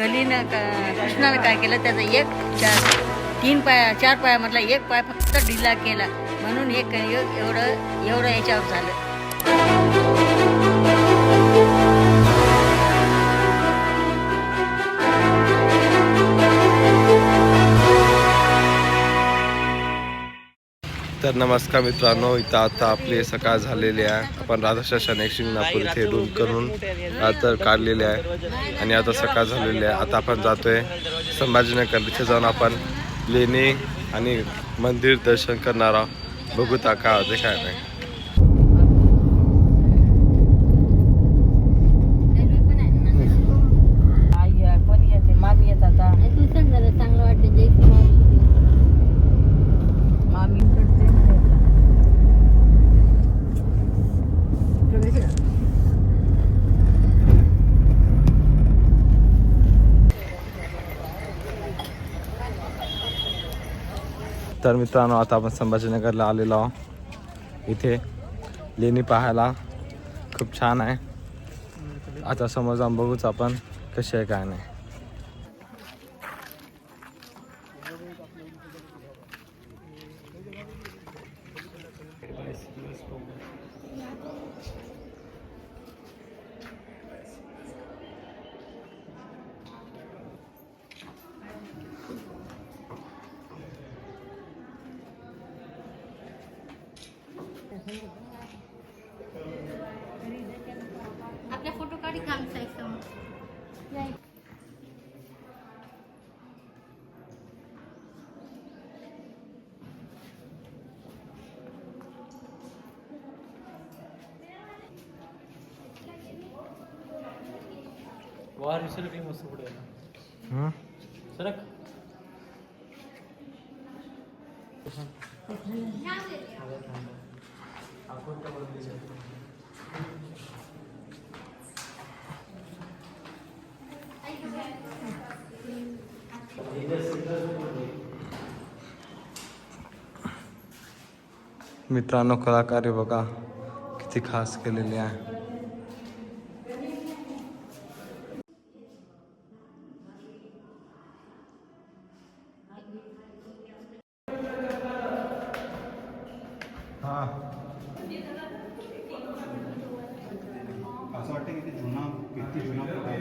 कलीनं कृष्णानं काय केलं, त्याचा तीन पाया 4 पायामधला एक पाय फक्त ढिला केला, म्हणून हे कलियुग एवढं याच्यावर झालं. तर नमस्कार मित्रांनो, इथं आता आपली सकाळ झालेली आहे. आपण राधाशासन शिंगणापूर इथे रूम करून आता काढलेले आहे आणि आता सकाळ झालेली आहे. आता आपण जातोय संभाजीनगर, तिथे जाऊन आपण लेणी आणि मंदिर दर्शन करणार आहोत. बघू ता काय होते काय नाही. तर मित्रांनो, आता आपण संभाजीनगरला आलेलो आहोत. इथे लेणी पाहायला खूप छान आहे. आता समोर जाऊन बघूच आपण कशी आहे काय नाही. आपल्या फोटो काढी काम वार विसरलं काही मस्त पुढे सरक मित्रांनो, कलाकारी बघा किती खास केलेली आहे. असं वाटतं की ते जुना किती जुना प्रकार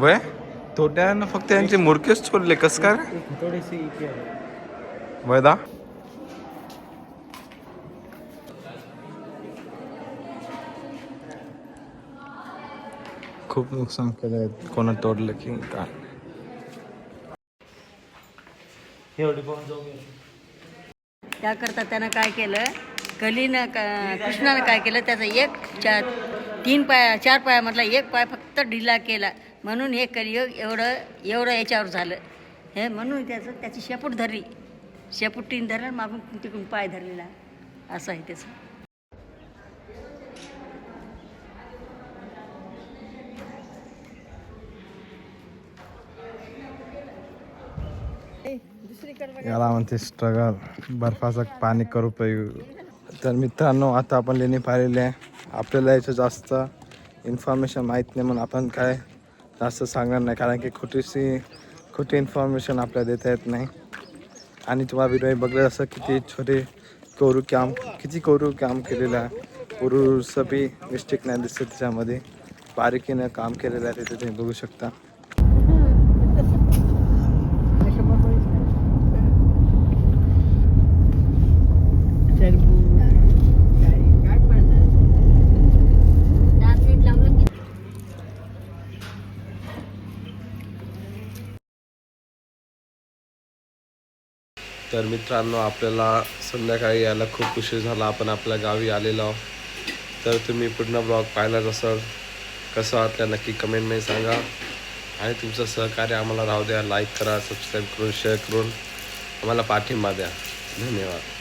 वय तोट्यानं फक्त यांचे मुरकेच चोरले. कस काय थोडीशी वयदा खूप नुकसान केलंय. कोणा तोडलं की काय. एवढी पाहून जाऊ. त्याकरता त्यानं काय केलं, कलीनं कृष्णानं काय केलं, त्याचा 4 पायामधला एक पाय फक्त ढिला केला, म्हणून हे कलियुग एवढं याच्यावर झालं. हे म्हणून त्याची शेपूट धरली, शेपूटीन धरलं, मागून तिकडून पाय धरलेला, असं आहे त्याचं. याला म्हणते स्ट्रगल, बर्फाचं पाणी करू पाहिजे. तर मित्रांनो, आता आपण लेणी पाहिलेली आहे. आपल्याला याचं जास्त इन्फॉर्मेशन माहीत नाही, म्हणून आपण काय जास्त सांगणार नाही, कारण की खोटी इन्फॉर्मेशन आपल्याला देता येत नाही. आणि तुम्हाला व्हिडिओ बघलं असं किती कोरू काम केलेलं आहे. पुरुष बी मिस्टेक नाही दिसत त्याच्यामध्ये. बारीकीने काम केलेलं आहे तिथे तुम्ही बघू शकता. तर मित्रांनो आपल्याला संध्याकाळी यायला खूप उशीर झाला. आपण आपल्या गावी आलेलो आहोत. तर तुम्ही पूर्ण ब्लॉग पाहिलाच असेल. कसं वाटलं नक्की कमेंटमध्ये सांगा आणि तुमचं सहकार्य आम्हाला राहू द्या. लाईक करा, सबस्क्राईब करून शेअर करून आम्हाला पाठिंबा द्या. धन्यवाद.